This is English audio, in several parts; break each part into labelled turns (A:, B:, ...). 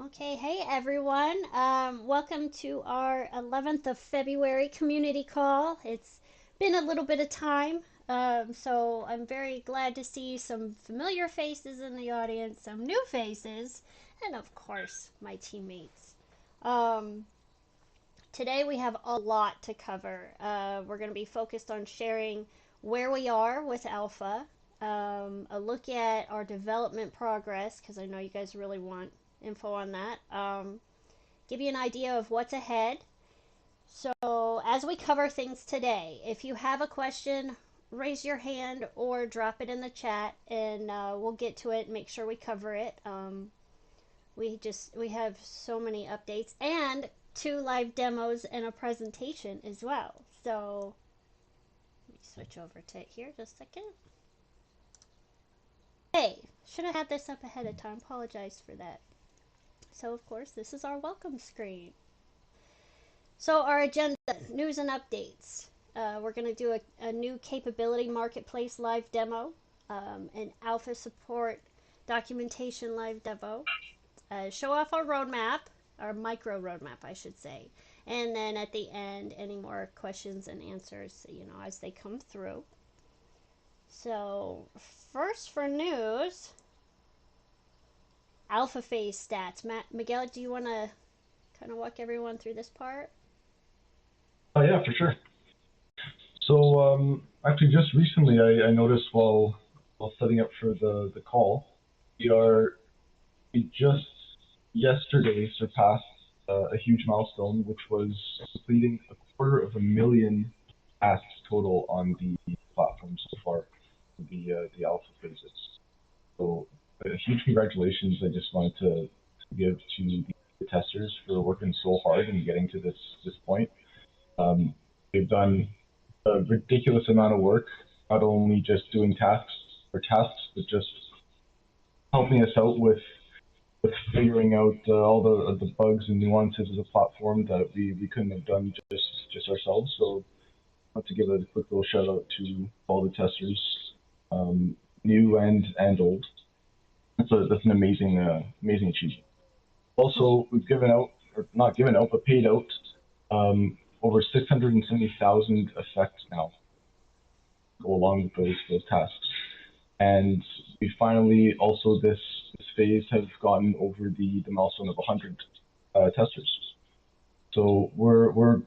A: Okay, hey everyone. Welcome to our 11th of February community call. It's been a little bit of time, so I'm very glad to see some familiar faces in the audience, some new faces, and of course, my teammates. Um, Today we have a lot to cover. We're going to be focused on sharing where we are with Alpha, a look at our development progress, because I know you guys really want info on that. Give you an idea of what's ahead. So, as we cover things today, if you have a question, raise your hand or drop it in the chat, and we'll get to it and make sure we cover it. We have so many updates and two live demos and a presentation as well. So let me switch over to it here just a second. Hey, should have had this up ahead of time. Apologize for that. So of course this is our welcome screen. So our agenda, news and updates. We're going to do a new capability marketplace live demo, an alpha support documentation live demo, show off our roadmap, our micro roadmap, I should say. And then at the end, any more questions and answers, as they come through. So, first for news, alpha phase stats. Miguel, do you want to kind of walk everyone through this part?
B: Yeah, for sure. So actually, just recently, I noticed while setting up for the call, we just yesterday surpassed a huge milestone, which was completing 250,000 tasks total on the platform so far, the alpha phases. So a huge congratulations! I just wanted to give to the testers for working so hard and getting to this point. Um, they've done a ridiculous amount of work, not only just doing tasks, but just helping us out with figuring out all the bugs and nuances of the platform that we couldn't have done just ourselves. So I want to give a quick little shout out to all the testers, new and old. That's an amazing achievement. Also, we've given out, or not given out, but paid out over 670,000 effects now go along with those tasks. And we finally also this phase have gotten over the milestone of 100 testers. So we're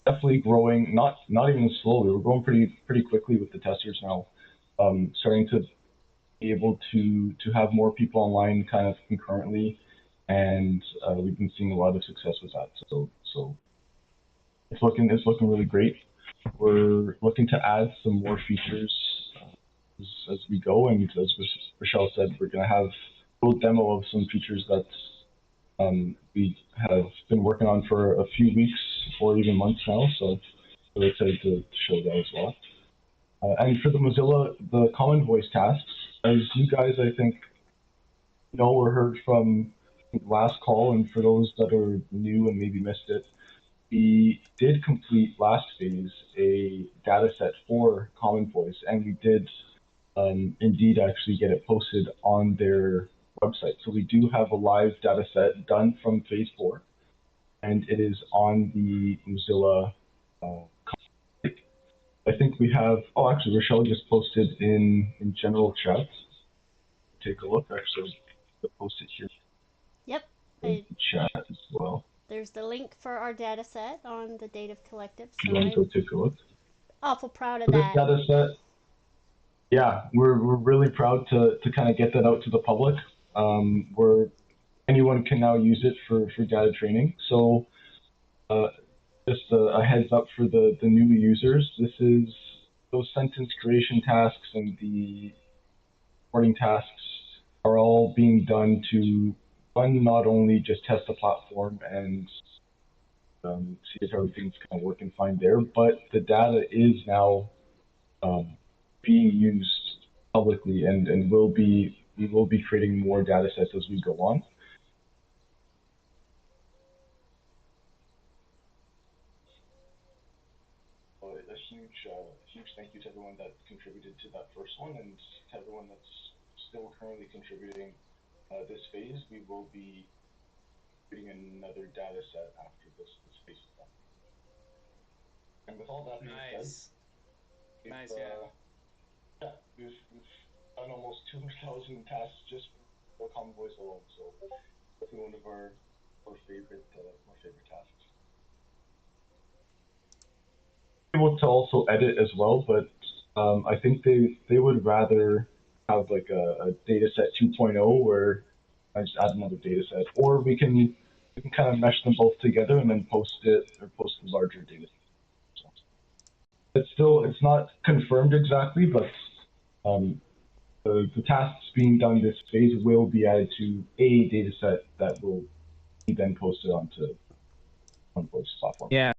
B: definitely growing, not even slowly. We're growing pretty quickly with the testers now. Starting to be able to have more people online kind of concurrently, and we've been seeing a lot of success with that. So it's looking really great. We're looking to add some more features as we go, and as Rochelle said, we're going to have a little demo of some features that we have been working on for a few weeks or even months now. So we're excited to show that as well. And for the Mozilla, the common voice tasks, as you guys I think know or heard from last call, and for those that are new and maybe missed it, we did complete last phase a data set for Common Voice, and we did indeed actually get it posted on their website. So we do have a live data set done from phase 4, and it is on the Mozilla. I think we have. Oh, actually, Rochelle just posted in general chat. Take a look. Actually, I'll post it here
A: Yep.
B: in
A: I,
B: chat as well.
A: there's the link for our data set on the Data Collective.
B: If you
A: So
B: want to go
A: I'm
B: take a look.
A: awful proud of
B: So this
A: that.
B: data set, yeah, we're really proud to kind of get that out to the public. Where anyone can now use it for data training. So uh, just a heads up for the new users. This is those sentence creation tasks and the reporting tasks are all being done to one, not only just test the platform and see if everything's kind of working fine there, but the data is now um, being used publicly, and we will be creating more data sets as we go on. A huge thank you to everyone that contributed to that first one, and to everyone that's still currently contributing this phase. We will be creating another data set after this phase is done. And with all that being said,
C: Nice.
B: we've
C: Nice, yeah.
B: yeah, we've done almost 200,000 tasks just for Common Voice alone. So definitely one of our favorite tasks. Able to also edit as well, but I think they would rather have like a data set 2.0 where I just add another data set, or we can kind of mesh them both together and then post it or post the larger data. So it's not confirmed exactly, but um, the tasks being done this phase will be added to a data set that will be then posted onto on Voice platform.
C: Yeah.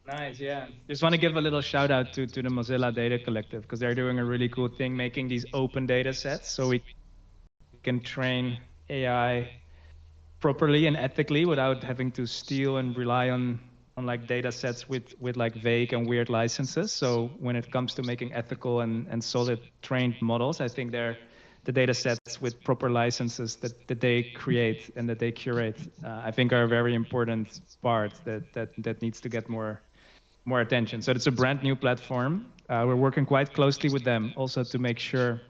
C: Nice, yeah. Just want to give a little shout out to the Mozilla Data Collective because they're doing a really cool thing, making these open data sets so we can train AI properly and ethically without having to steal and rely on like data sets with like vague and weird licenses. So when it comes to making ethical and solid trained models, I think they're the data sets with proper licenses that they create and that they curate, I think are a very important part that needs to get more attention. So it's a brand new platform. We're working quite closely with them also to make sure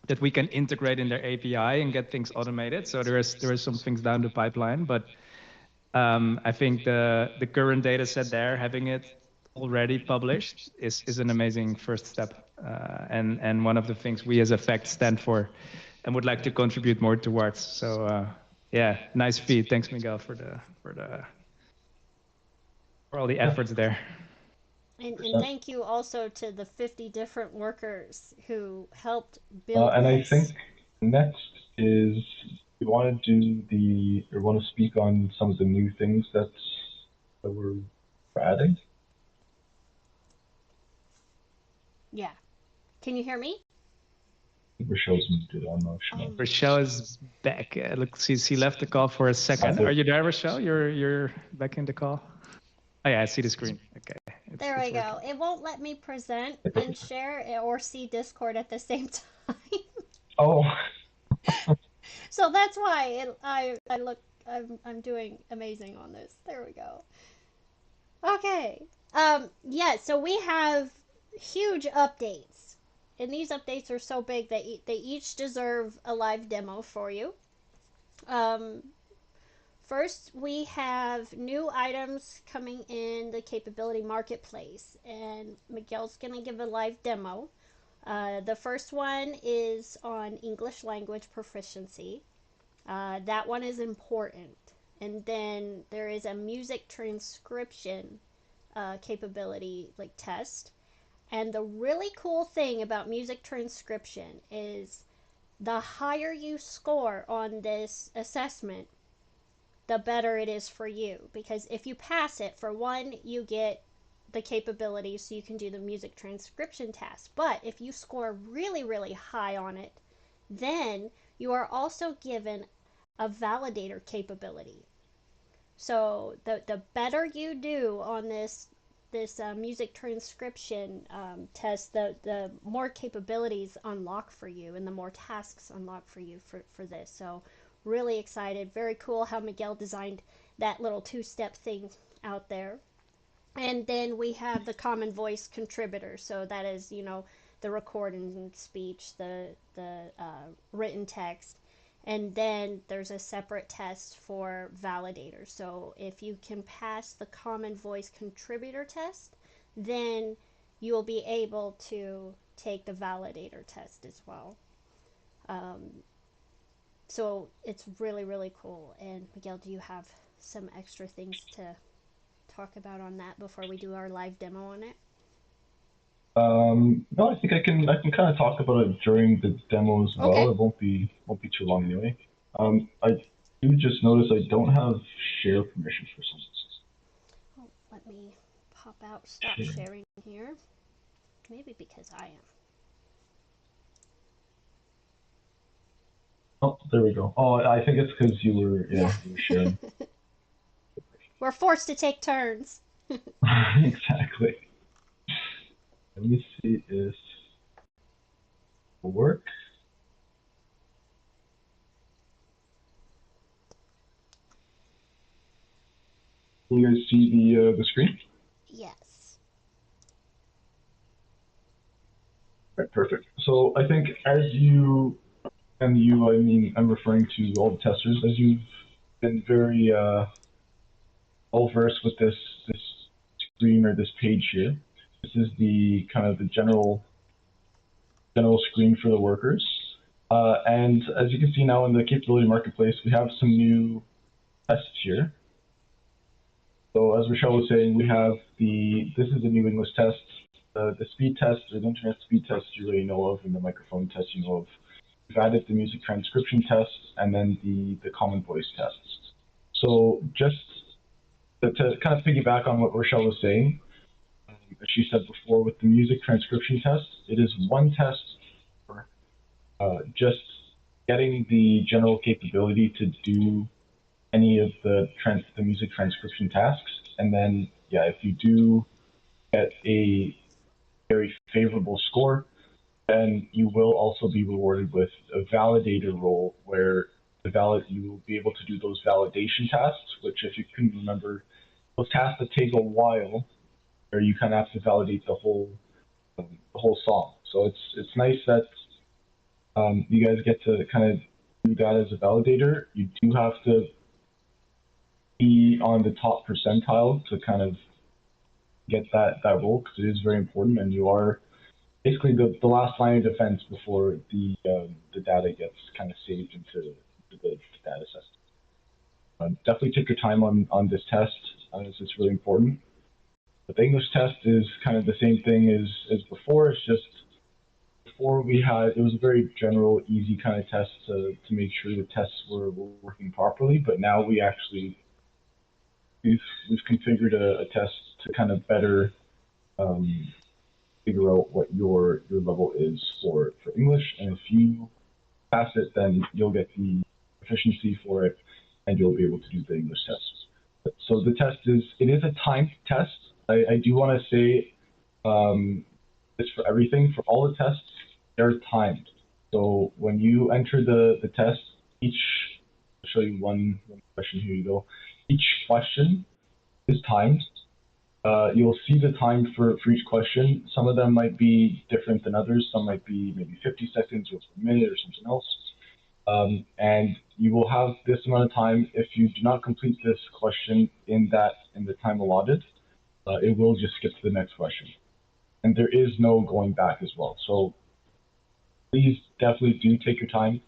C: that we can integrate in their API and get things automated. So there is some things down the pipeline, but I think the current data set there, having it already published, is an amazing first step, and one of the things we as Effect stand for, and would like to contribute more towards. So yeah, nice feed. Thanks, Miguel, for all the efforts there.
A: And thank you also to the 50 different workers who helped build
B: And I
A: this.
B: think next is we want to do the or want to speak on some of the new things that we're adding.
A: Yeah. Can you hear me?
B: Rochelle's muted. I don't know if she
A: Oh
B: knows.
A: my
C: Rochelle is
A: gosh.
C: back. Look, she left the call for a second. Are you there, Rochelle? You're back in the call. Oh yeah, I see the screen. Okay,
A: There
C: it's
A: we go.
C: working.
A: It won't let me present and share or see Discord at the same time.
B: Oh,
A: So that's why I look I'm doing amazing on this. There we go. Okay. Yeah, so we have huge updates. And these updates are so big that they each deserve a live demo for you. Um, First, we have new items coming in the capability marketplace, and Miguel's going to give a live demo. The first one is on English language proficiency. That one is important. And then there is a music transcription capability like test. And the really cool thing about music transcription is the higher you score on this assessment, the better it is for you. Because if you pass it, for one, you get the capability so you can do the music transcription task. But if you score really, really high on it, then you are also given a validator capability. So the better you do on this music transcription test, the more capabilities unlock for you and the more tasks unlock for you for this. So really excited. Very cool how Miguel designed that little two-step thing out there. And then we have the common voice contributor. So that is, the recording speech, the written text. And then there's a separate test for validators. So if you can pass the common voice contributor test, then you will be able to take the validator test as well. Um, so it's really, really cool. And Miguel, do you have some extra things to talk about on that before we do our live demo on it?
B: no, I think I can kind of talk about it during the demo as well.
A: Okay.
B: It won't be too long anyway. I do just notice I don't have share permissions for some
A: Oh, let me pop out, stop
B: sharing.
A: sharing here. Maybe because I am.
B: Oh, there we go. Oh, I think it's because
A: Yeah.
B: you were sharing.
A: We're forced to take turns.
B: Exactly. Let me see if it will work. Can you guys see the screen?
A: Yes.
B: Right, perfect. So I think as you and you, I mean, I'm referring to all the testers, as you've been very well versed with this screen or this page here. This is the kind of the general screen for the workers. And as you can see now in the capability marketplace, we have some new tests here. So as Rochelle was saying, we have this is the new English test, the speed test or the internet speed test you already know of, and the microphone test you know of. We've added the music transcription test and then the common voice tests. So just to kind of piggyback on what Rochelle was saying, as she said before, with the music transcription test, it is one test for just getting the general capability to do any of the music transcription tasks, and then yeah, if you do get a very favorable score, then you will also be rewarded with a validator role where you will be able to do those validation tasks, which if you can remember, those tasks that take a while, where you kind of have to validate the whole song. So it's nice that you guys get to kind of do that as a validator. You do have to be on the top percentile to kind of get that role because it is very important, and you are basically the last line of defense before the data gets kind of saved into the data set. Definitely take your time on this test, as it's really important. But the English test is kind of the same thing as before. It's just before we had it was a very general, easy kind of test to make sure the tests were working properly. But now we've we've configured a test to kind of better um, figure out what your level is for English, and if you pass it, then you'll get the proficiency for it, and you'll be able to do the English test. So the test it is a timed test. I do want to say this for everything for all the tests they're timed. So when you enter the test, I'll show you one question. Here you go. Each question is timed. You'll see the time for each question. Some of them might be different than others. Some might be maybe 50 seconds or a minute or something else. And you will have this amount of time. If you do not complete this question in the time allotted, it will just skip to the next question. And there is no going back as well. So please definitely do take your time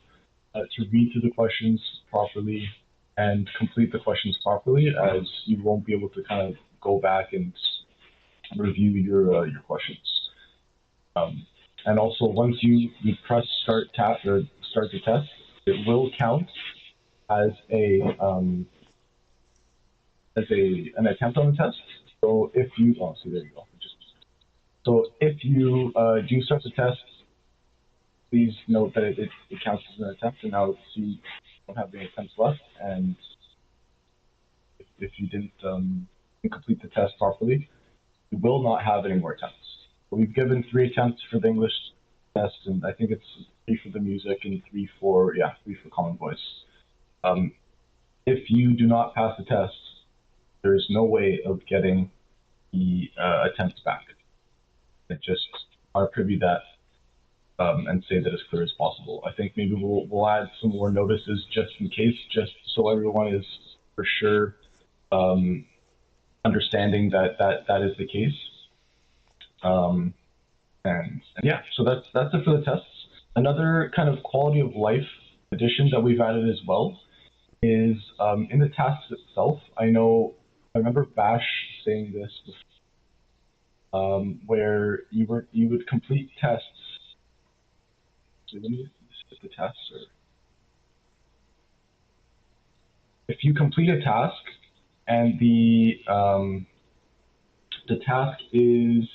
B: to read through the questions properly and complete the questions properly, as you won't be able to kind of go back and review your questions. And also, once you press start or start the test, it will count as an attempt on the test. So if you see there you go. So if you do start the test, please note that it counts as an attempt, and now see you don't have any attempts left. And if you didn't complete the test properly, you will not have any more attempts. So we've given 3 attempts for the English test, and I think it's 3 for the music and 3 for common voice. If you do not pass the test, there is no way of getting the attempts back. I just want to preview that and say that as clear as possible. I think maybe we'll add some more notices just in case, just so everyone is for sure understanding that is the case. And yeah, so that's it for the tests. Another kind of quality of life addition that we've added as well is in the tasks itself. I remember Bash saying this before, where you would complete tests. So let me skip the tests. Or if you complete a task and the task is,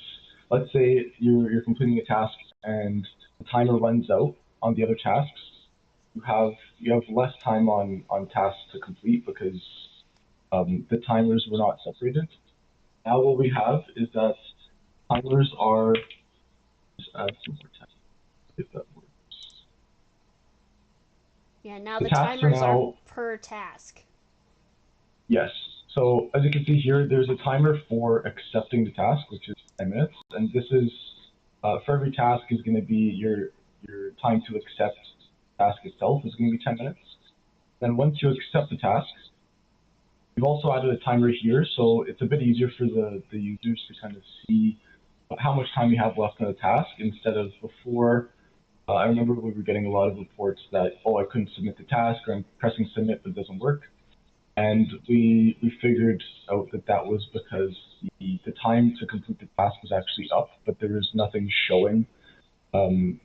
B: let's say you're completing a task and the timer runs out on the other tasks, you have less time on tasks to complete because the timers were not separated. Now what we have is that timers are, just add some more time if that works.
A: Yeah, now
B: The
A: the
B: tasks are
A: timers are
B: now,
A: per task.
B: yes. So as you can see here, there's a timer for accepting the task, which is 10 minutes, and this is for every task is going to be your time to accept the task itself is going to be 10 minutes. Then once you accept the task, we've also added a timer here, so it's a bit easier for the users to kind of see how much time you have left on the task instead of before. I remember we were getting a lot of reports that, oh, I couldn't submit the task, or I'm pressing submit but it doesn't work. And we figured out that that was because the time to complete the task was actually up, but there was nothing showing um,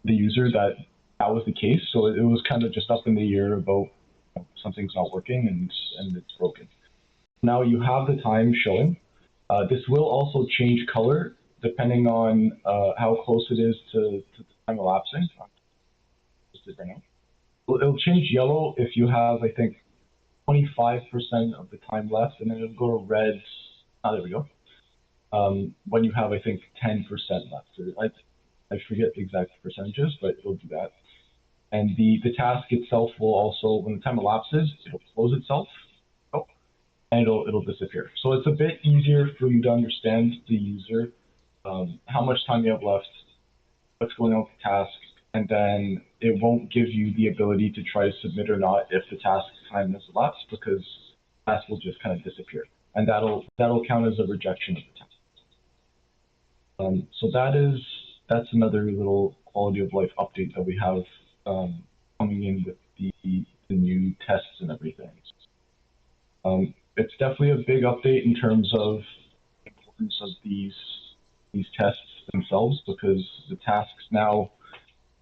B: the user that that was the case. So it was kind of just up in the air about something's not working and it's broken. Now you have the time showing. This will also change color depending on how close it is to the time elapsing. I'll just it right now. It'll change yellow if you have, I think, 25% of the time left, and then it'll go to red. Ah, there we go. When you have, I think, 10% left. I forget the exact percentages, but it'll do that. And the task itself will also, when the time elapses, it'll close itself. Oh, and it'll disappear. So it's a bit easier for you to understand the user, how much time you have left, what's going on with the task, and then it won't give you the ability to try to submit or not if the task time has elapsed because the task will just kind of disappear, and that'll count as a rejection of the task. So that's another little quality of life update that we have coming in with the new tests and everything. It's definitely a big update in terms of the importance of these tests themselves because the tasks now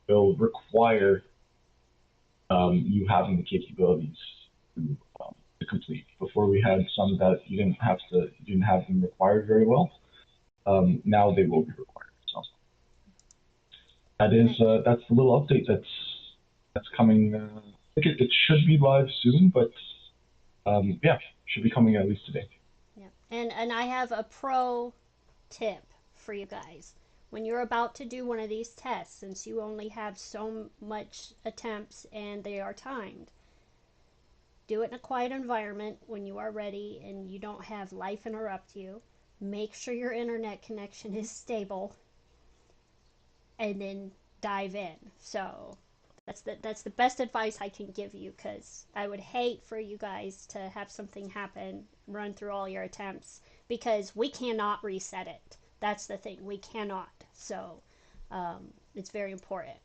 B: will require you having the capabilities to, to complete. Before we had some that you didn't have them required very well. Now they will be required. So that's the little update that's coming. I think it should be live soon, but yeah, should be coming at least today.
A: Yeah. And I have a pro tip for you guys. When you're about to do one of these tests, since you only have so much attempts and they are timed, do it in a quiet environment when you are ready and you don't have life interrupt you. Make sure your internet connection is stable and then dive in. So that's the best advice I can give you because I would hate for you guys to have something happen, run through all your attempts because we cannot reset it. That's the thing, we cannot. So it's very important.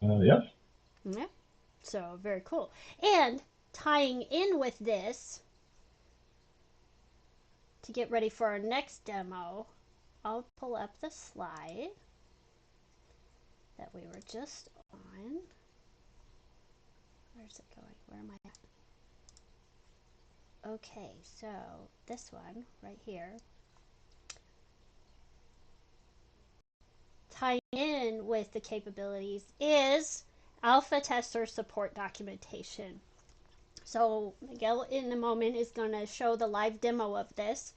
B: Yeah.
A: Yeah. So very cool. And tying in with this to get ready for our next demo, I'll pull up the slide that we were just on. Where's it going? Where am I at? Okay, so this one right here. Tying in with the capabilities is alpha tester support documentation. So Miguel in a moment is going to show the live demo of this.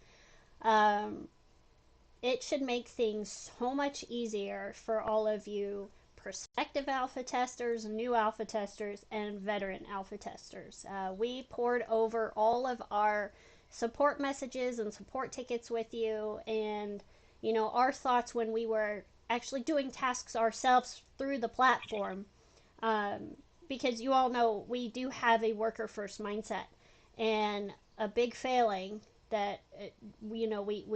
A: Um, it should make things so much easier for all of you prospective alpha testers, new alpha testers, and veteran alpha testers. We poured over all of our support messages and support tickets with you, and our thoughts when we were actually doing tasks ourselves through the platform. Um, because you all know we do have a worker first mindset, and a big failing that we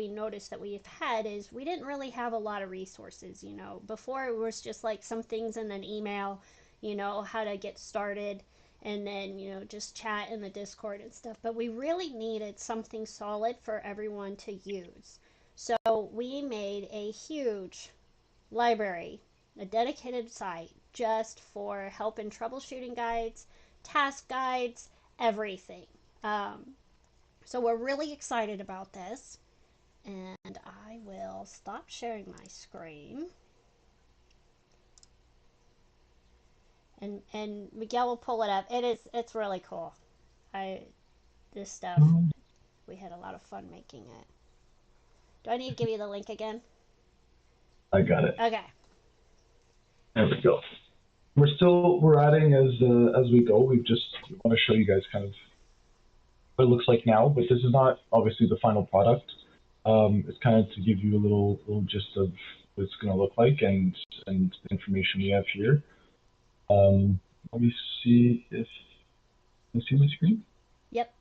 A: noticed that we've had is we didn't really have a lot of resources. Before it was just like some things in an email, how to get started, and then just chat in the Discord and stuff, but we really needed something solid for everyone to use. So we made a huge library, a dedicated site just for help and troubleshooting guides, task guides, everything. So we're really excited about this. And I will stop sharing my screen. And Miguel will pull it up. It's really cool. I this stuff we had a lot of fun making it. Do I need to give you the link again?
B: I got it.
A: Okay.
B: There we go. We're adding as we go. We want to show you guys kind of what it looks like now, but this is not obviously the final product. It's kind of to give you a little gist of what it's going to look like and the information we have here. Let me see if you see my screen.
A: Yep.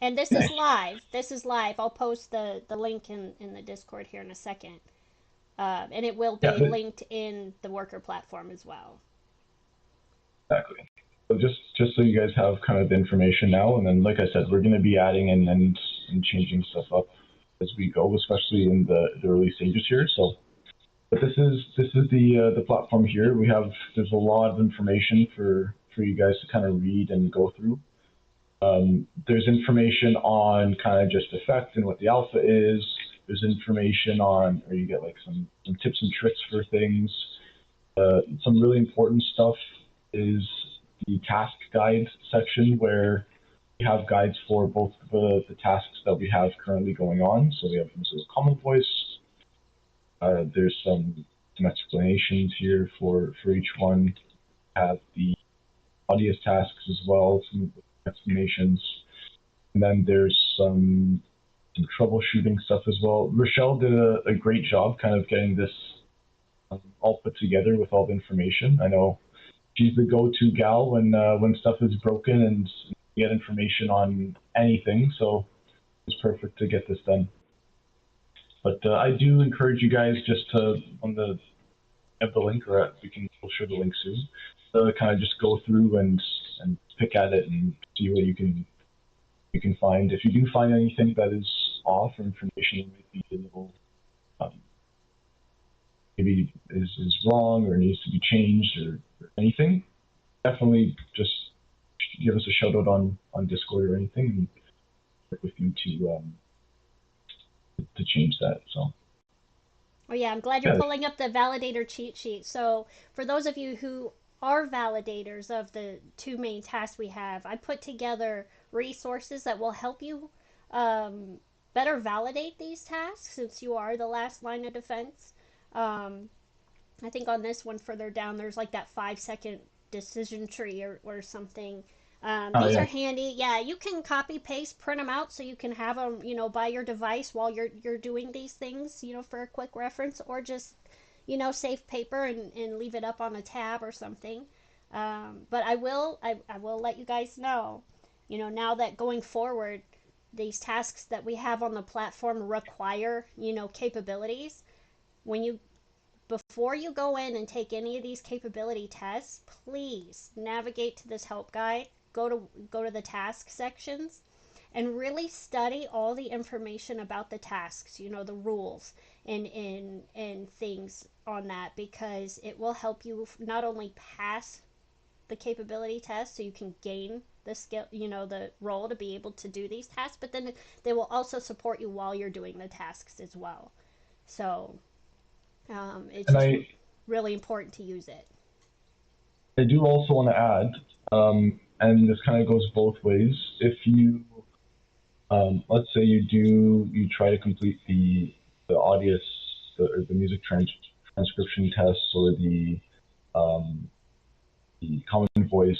A: And this is
B: Nice.
A: live. This is live. I'll post the link in the Discord here in a second. And it will
B: Yeah,
A: be linked in the worker platform as well.
B: exactly. So just so you guys have kind of the information now, and then like I said, we're going to be adding and changing stuff up as we go, especially in the early stages here. So, but this is the platform here. There's a lot of information for you guys to kind of read and go through. There's information on kind of just effect and what the alpha is. There's information on, or you get like some tips and tricks for things. Some really important stuff is the task guide section where we have guides for both the tasks that we have currently going on. So we have Mozilla Common Voice. There's some explanations here for each one. We have the audience tasks as well, some explanations. And then there's some troubleshooting stuff as well. Rochelle did a great job kind of getting this all put together with all the information. I know she's the go-to gal when stuff is broken and you get information on anything, so it's perfect to get this done. But I do encourage you guys just to on the have the link, or we'll share the link soon, to kind of just go through and pick at it and see what you can find. If you do find anything that is off or information that might be a little um, maybe is wrong or needs to be changed or anything, definitely just give us a shout out on Discord or anything, and work with you to change that. So
A: Oh yeah, I'm glad you're
B: yeah,
A: pulling up the validator cheat sheet. So for those of you who are validators of the two main tasks we have, I put together resources that will help you um, better validate these tasks since you are the last line of defense. Um, I think on this one further down, there's like that 5 second decision tree or something.
B: oh
A: These
B: yeah,
A: are handy. Yeah, you can copy paste, print them out so you can have them, by your device while you're doing these things, for a quick reference, or just, save paper and leave it up on a tab or something. But I will let you guys know, now that going forward, these tasks that we have on the platform require, capabilities. When you Before you go in and take any of these capability tests, please navigate to this help guide, go to the task sections, and really study all the information about the tasks, the rules and things on that, because it will help you not only pass the capability test so you can gain the skill, the role to be able to do these tasks, but then they will also support you while you're doing the tasks as well. So it's
B: and
A: just really important to use it.
B: I do also want to add, and this kind of goes both ways. If you let's say you try to complete the audio or the music transcription tests or um, the common voice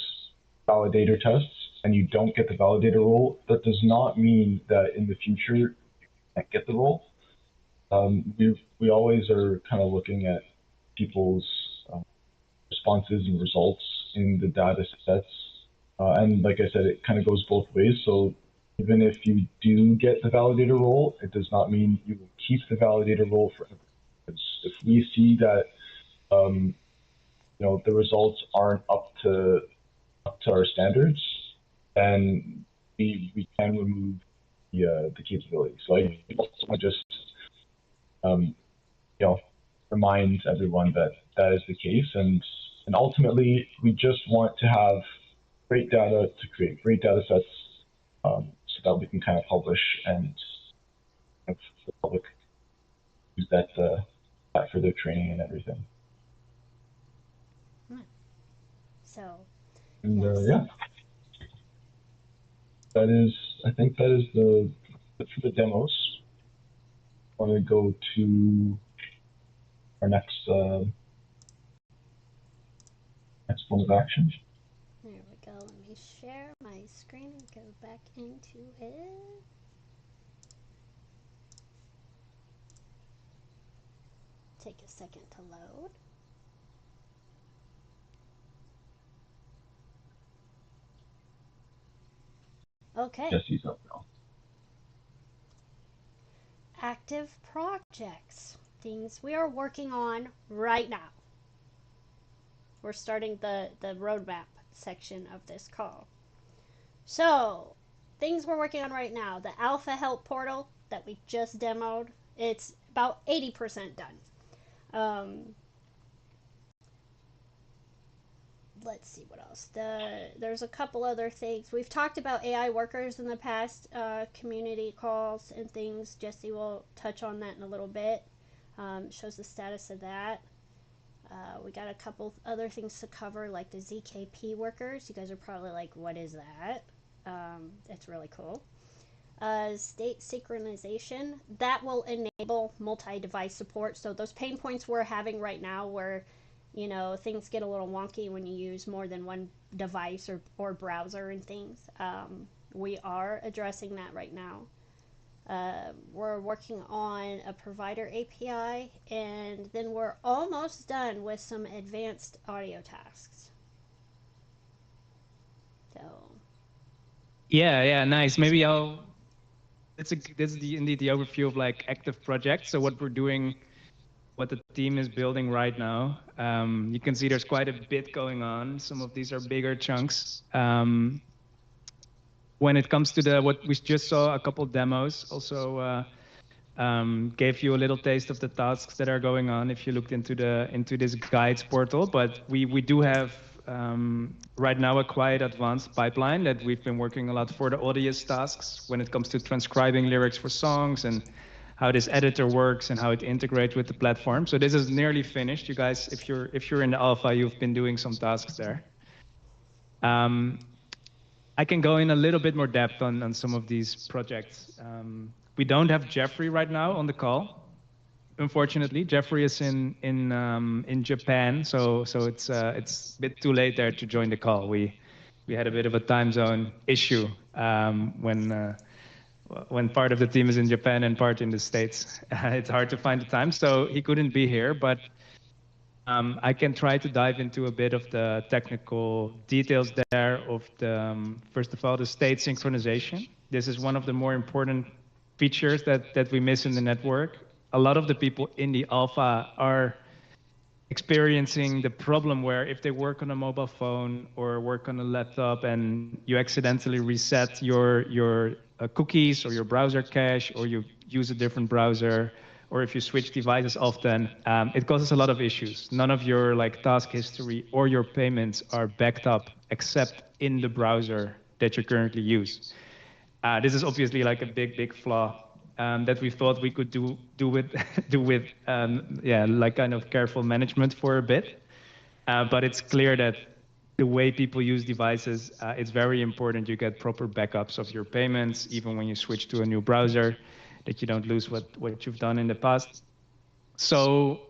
B: validator tests, and you don't get the validator role, that does not mean that in the future you can't get the role. We always are kind of looking at people's responses and results in the data sets. And like I said, it kind of goes both ways. So even if you do get the validator role, it does not mean you will keep the validator role forever. Because if we see that the results aren't up to our standards, then we can remove the capability. So I also want to just um, you know remind everyone that that is the case, and ultimately we just want to have great data to create great data sets, so that we can kind of publish and have the public use that for their training and everything.
A: So,
B: And
A: yes.
B: yeah, that is I think that is for the demos. I want to go to our next Next form of action.
A: There we go. Let me share my screen and go back into it. Take a second to load. Okay.
B: Jesse's up now.
A: Active projects. Things we are working on right now. We're starting the roadmap section of this call. So, things we're working on right now. The Alpha Help portal that we just demoed, it's about 80% done. Um, let's see what else. There's a couple other things. We've talked about AI workers in the past community calls and things. Jesse will touch on that in a little bit. Shows the status of that. We got a couple other things to cover, like the ZKP workers. You guys are probably like, what is that? It's really cool. State synchronization that will enable multi-device support. So those pain points we're having right now, where things get a little wonky when you use more than one device or browser and things. We are addressing that right now. We're working on a provider API, and then we're almost done with some advanced audio tasks. So
C: Yeah, nice. Maybe I'll. This is indeed the overview of like active projects. So what we're doing, what the team is building right now. You can see there's quite a bit going on. Some of these are bigger chunks. When it comes to what we just saw, a couple demos, also gave you a little taste of the tasks that are going on if you looked into this guides portal. But we do have right now a quite advanced pipeline that we've been working a lot for the audience tasks when it comes to transcribing lyrics for songs and how this editor works and how it integrates with the platform. So this is nearly finished. You guys, if you're in the alpha, you've been doing some tasks there. I can go in a little bit more depth on some of these projects. We don't have Jeffrey right now on the call. Unfortunately, Jeffrey is in Japan, so it's a bit too late there to join the call. We had a bit of a time zone issue when part of the team is in Japan and part in the States. It's hard to find the time, so he couldn't be here. But I can try to dive into a bit of the technical details there of first of all, the state synchronization. This is one of the more important features that we miss in the network. A lot of the people in the alpha are experiencing the problem where if they work on a mobile phone or work on a laptop and you accidentally reset your cookies or your browser cache, or you use a different browser, or if you switch devices often, it causes a lot of issues. None of your task history or your payments are backed up except in the browser that you currently use. This is obviously like a big flaw that we thought we could do with like kind of careful management for a bit. But it's clear that the way people use devices, it's very important you get proper backups of your payments, even when you switch to a new browser, that you don't lose what you've done in the past. So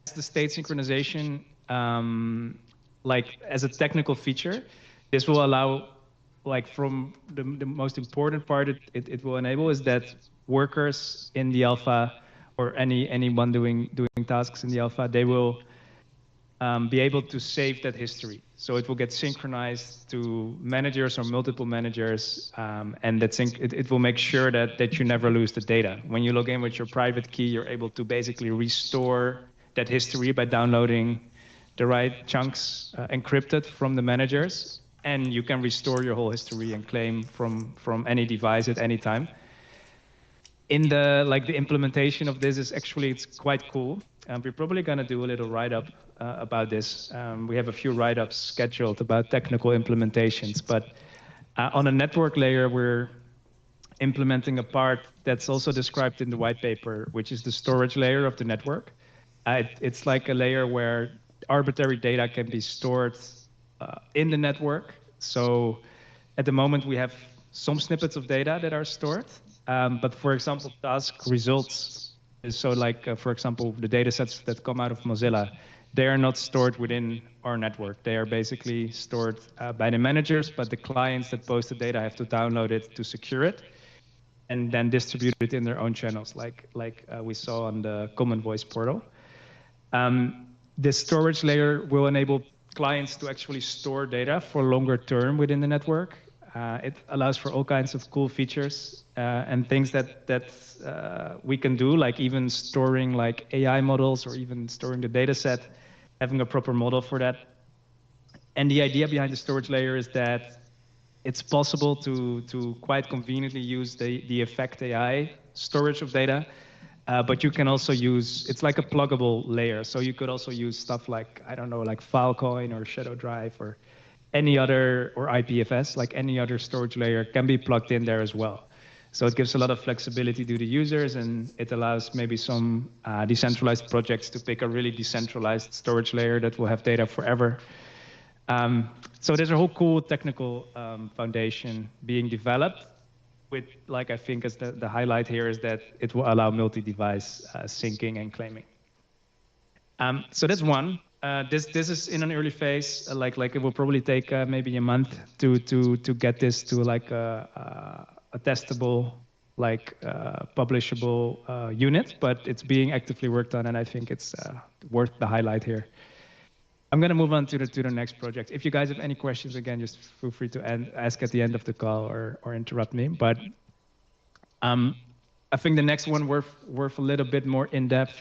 C: as the state synchronization, like as a technical feature, this will allow, like from the most important part it will enable is that workers in the alpha or anyone doing tasks in the alpha, they will be able to save that history. So it will get synchronized to managers or multiple managers, and it will make sure that you never lose the data. When you log in with your private key, you're able to basically restore that history by downloading the right chunks encrypted from the managers, and you can restore your whole history and claim from any device at any time. In the implementation of this is actually, it's quite cool. We're probably going to do a little write-up about this. We have a few write-ups scheduled about technical implementations, but on a network layer, we're implementing a part that's also described in the white paper, which is the storage layer of the network. It's like a layer where arbitrary data can be stored in the network. So at the moment, we have some snippets of data that are stored. But for example, task results. So like, for example, the data sets that come out of Mozilla, they are not stored within our network. They are basically stored by the managers, but the clients that post the data have to download it to secure it and then distribute it in their own channels, like we saw on the Common Voice portal. This storage layer will enable clients to actually store data for longer term within the network. It allows for all kinds of cool features and things that we can do, like even storing like AI models or even storing the data set, having a proper model for that. And the idea behind the storage layer is that it's possible to quite conveniently use the Effect AI storage of data, but you can also use, it's like a pluggable layer. So you could also use stuff like, I don't know, like Filecoin or Shadow Drive or any other, or IPFS, like any other storage layer can be plugged in there as well. So it gives a lot of flexibility to the users, and it allows maybe some decentralized projects to pick a really decentralized storage layer that will have data forever. So there's a whole cool technical foundation being developed with, like, I think as the highlight here is that it will allow multi-device syncing and claiming. So that's one. This is in an early phase. Like it will probably take maybe a month to get this to like a testable, like publishable unit, but it's being actively worked on, and I think it's worth the highlight here. I'm going to move on to the next project. If you guys have any questions, again, just feel free to ask at the end of the call or interrupt me. But I think the next one worth a little bit more in-depth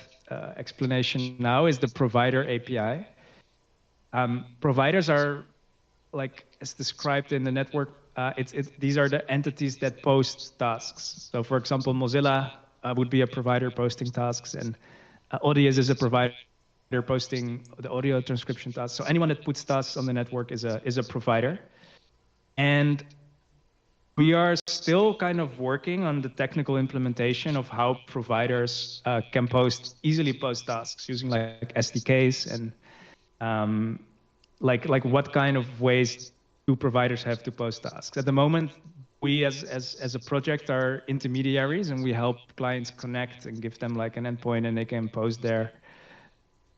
C: explanation now is the provider API. Providers are, like as described in the network, these are the entities that post tasks. So for example, Mozilla would be a provider posting tasks, and Audius is a provider posting the audio transcription tasks. So anyone that puts tasks on the network is a provider. And we are still kind of working on the technical implementation of how providers can easily post tasks using like SDKs and like what kind of ways do providers have to post tasks. At the moment, we as a project are intermediaries, and we help clients connect and give them like an endpoint, and they can post there.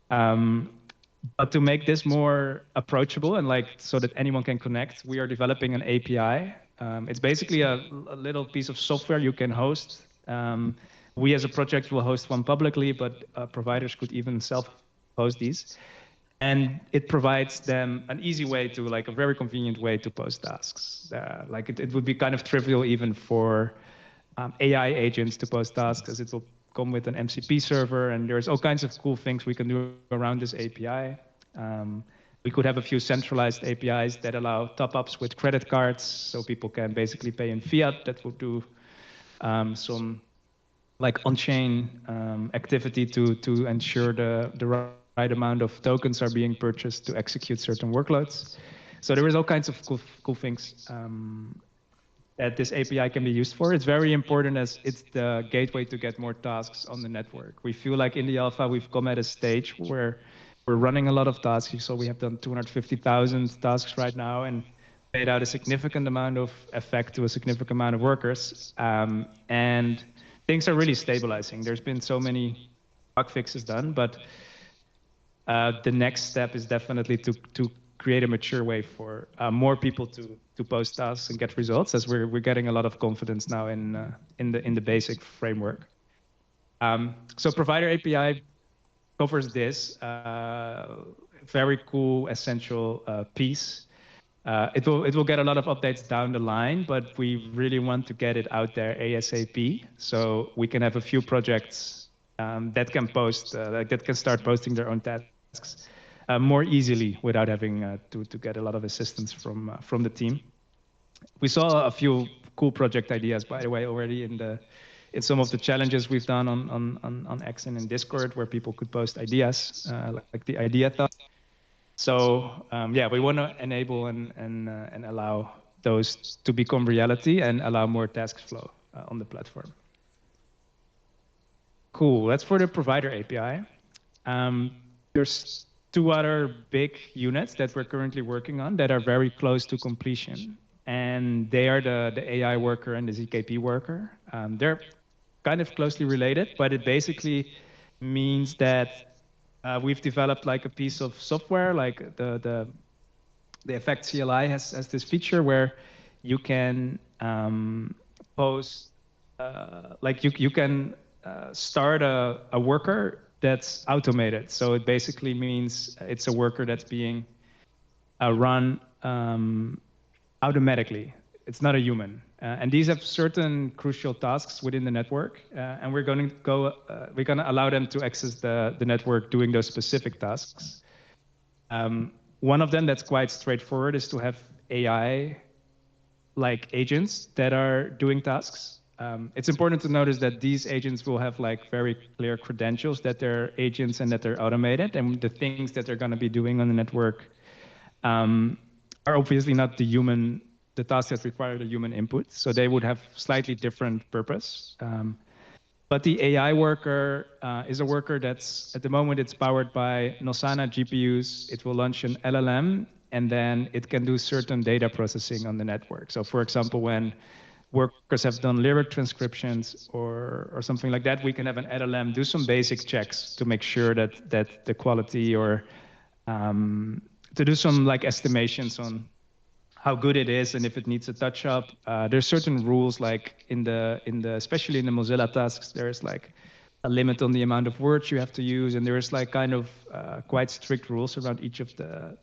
C: But to make this more approachable and like so that anyone can connect, we are developing an API. It's basically a little piece of software you can host. We as a project will host one publicly, but providers could even self-host these. And it provides them an easy way to, like a very convenient way to post tasks. Like it would be kind of trivial even for AI agents to post tasks, as it will come with an MCP server, and there's all kinds of cool things we can do around this API. We could have a few centralized APIs that allow top-ups with credit cards, so people can basically pay in fiat. That would do some like on-chain activity to ensure the right amount of tokens are being purchased to execute certain workloads. So there is all kinds of cool things that this API can be used for. It's very important as it's the gateway to get more tasks on the network. We feel like in the alpha, we've come at a stage where we're running a lot of tasks. So we have done 250,000 tasks right now and paid out a significant amount of effect to a significant amount of workers. And things are really stabilizing. There's been so many bug fixes done, but the next step is definitely to create a mature way for more people to post tasks and get results, as we're getting a lot of confidence now in the basic framework. So provider API covers this very cool essential piece. It will get a lot of updates down the line, but we really want to get it out there ASAP, so we can have a few projects that can post that can start posting their own tasks more easily without having to get a lot of assistance from the team. We saw a few cool project ideas, by the way, already in some of the challenges we've done on X and in Discord, where people could post ideas, like the Ideathon. So yeah, we want to enable and allow those to become reality and allow more task flow on the platform. Cool. That's for the provider API. There's two other big units that we're currently working on that are very close to completion, and they are the AI worker and the ZKP worker. They're kind of closely related, but it basically means that we've developed like a piece of software, like the Effect CLI has this feature where you can post, like you can start a worker that's automated. So it basically means it's a worker that's being run automatically. It's not a human. And these have certain crucial tasks within the network, and we're going to allow them to access the network doing those specific tasks. One of them that's quite straightforward is to have AI like agents that are doing tasks. It's important to notice that these agents will have like very clear credentials that they're agents and that they're automated, and the things that they're going to be doing on the network are obviously not the tasks that require the human input. So they would have slightly different purpose. But the AI worker is a worker that's, at the moment, it's powered by Nosana GPUs. It will launch an LLM, and then it can do certain data processing on the network. So for example, when workers have done lyric transcriptions or something like that, we can have an LLM do some basic checks to make sure that the quality or to do some like estimations on how good it is and if it needs a touch up. There's certain rules, like especially in the Mozilla tasks, there's like a limit on the amount of words you have to use, and there's like kind of quite strict rules around each of the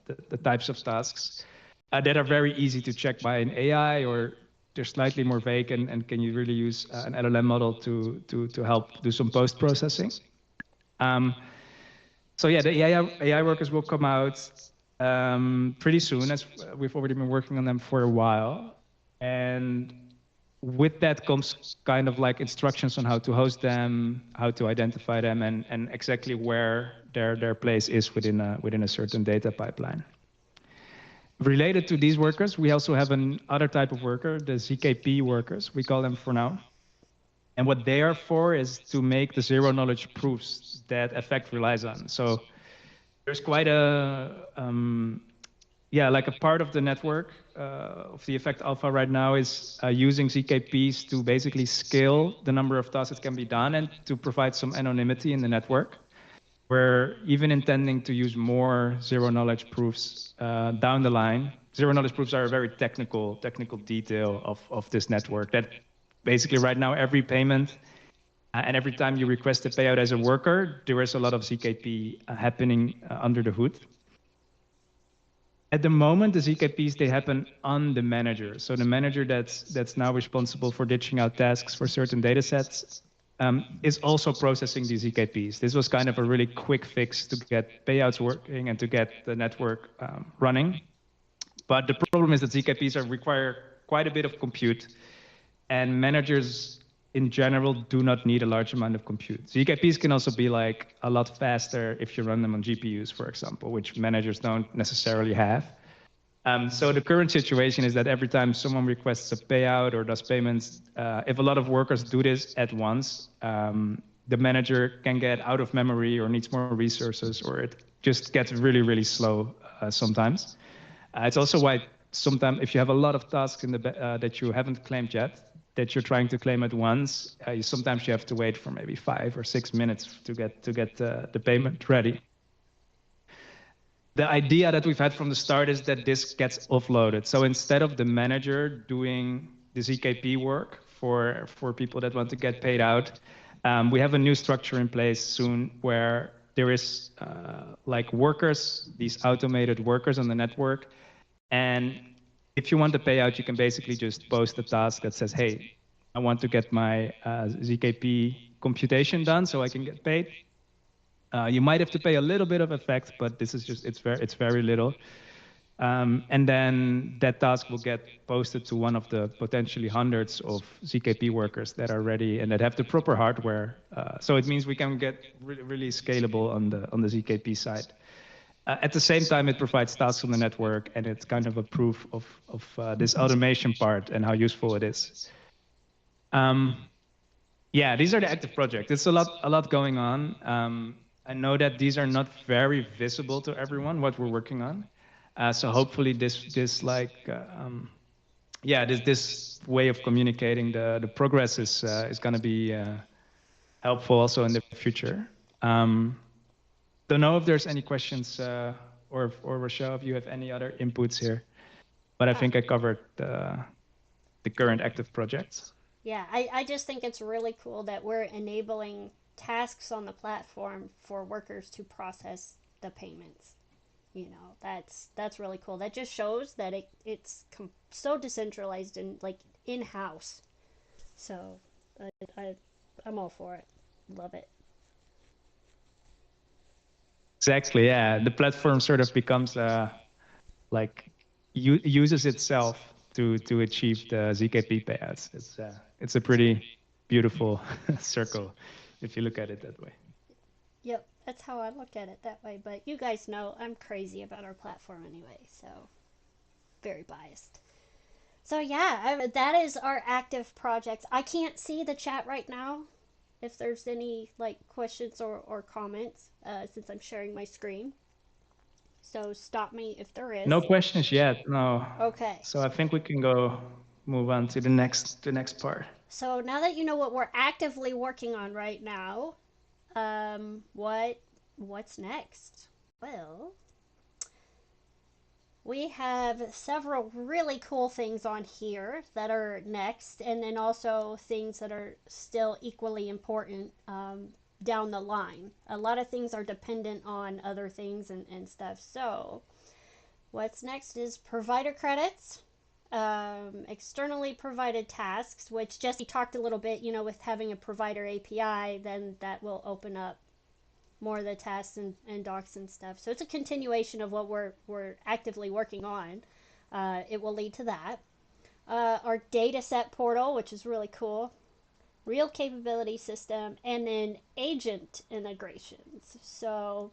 C: types of tasks that are very easy to check by an AI, or they're slightly more vague, and can you really use an LLM model to help do some post processing. So yeah, the AI workers will come out pretty soon, as we've already been working on them for a while. And with that comes kind of like instructions on how to host them, how to identify them, and exactly where their place is within a certain data pipeline. Related to these workers, we also have another type of worker, the ZKP workers, we call them for now. And what they are for is to make the zero knowledge proofs that Effect relies on. So there's quite like a part of the network of the Effect Alpha right now is using ZKPs to basically scale the number of tasks that can be done and to provide some anonymity in the network. We're even intending to use more zero knowledge proofs down the line. Zero knowledge proofs are a very technical detail of this network that basically right now every payment and every time you request a payout as a worker, there is a lot of ZKP happening under the hood. At the moment, the ZKPs, they happen on the manager. So the manager that's now responsible for ditching out tasks for certain data sets is also processing these ZKPs. This was kind of a really quick fix to get payouts working and to get the network running. But the problem is that ZKPs require quite a bit of compute, and managers in general do not need a large amount of compute. ZKPs can also be like a lot faster if you run them on GPUs, for example, which managers don't necessarily have. So the current situation is that every time someone requests a payout or does payments, if a lot of workers do this at once, the manager can get out of memory or needs more resources, or it just gets really, really slow sometimes. It's also why sometimes if you have a lot of tasks in that you haven't claimed yet, that you're trying to claim at once, sometimes you have to wait for maybe 5 or 6 minutes to get the payment ready. The idea that we've had from the start is that this gets offloaded. So instead of the manager doing the ZKP work for people that want to get paid out, we have a new structure in place soon where there is like workers, these automated workers on the network. And if you want the payout, you can basically just post a task that says, hey, I want to get my ZKP computation done so I can get paid. You might have to pay a little bit of Effect, but this is just, it's very little. And then that task will get posted to one of the potentially hundreds of ZKP workers that are ready and that have the proper hardware. So it means we can get really, really scalable on the ZKP side. At the same time, it provides tasks on the network, and it's kind of a proof of this automation part and how useful it is. Yeah, these are the active projects. It's a lot going on. I know that these are not very visible to everyone, what we're working on. So hopefully this way of communicating the progress is going to be helpful also in the future. Don't know if there's any questions, or Rochelle, if you have any other inputs here, but I think I covered the current active projects.
A: Yeah, I just think it's really cool that we're enabling tasks on the platform for workers to process the payments. That's really cool. That just shows that it's so decentralized and like in house. So I I'm all for it. Love it.
C: Exactly. Yeah, the platform sort of becomes like uses itself to achieve the ZKP payouts. It's a pretty beautiful circle if you look at it that way.
A: Yep, that's how I look at it that way. But you guys know I'm crazy about our platform anyway, so very biased. So yeah, that is our active projects. I can't see the chat right now. If there's any like questions or comments, since I'm sharing my screen, so stop me if there is.
C: No questions yet. No.
A: Okay.
C: So I think we can go move on to the next part.
A: So now that you know what we're actively working on right now, what's next? Well, we have several really cool things on here that are next, and then also things that are still equally important down the line. A lot of things are dependent on other things and stuff. So, what's next is provider credits, externally provided tasks, which Jesse talked a little bit, with having a provider API, then that will open up more of the tests and docs and stuff. So it's a continuation of what we're actively working on. It will lead to that. Our dataset portal, which is really cool. Real capability system, and then agent integrations. So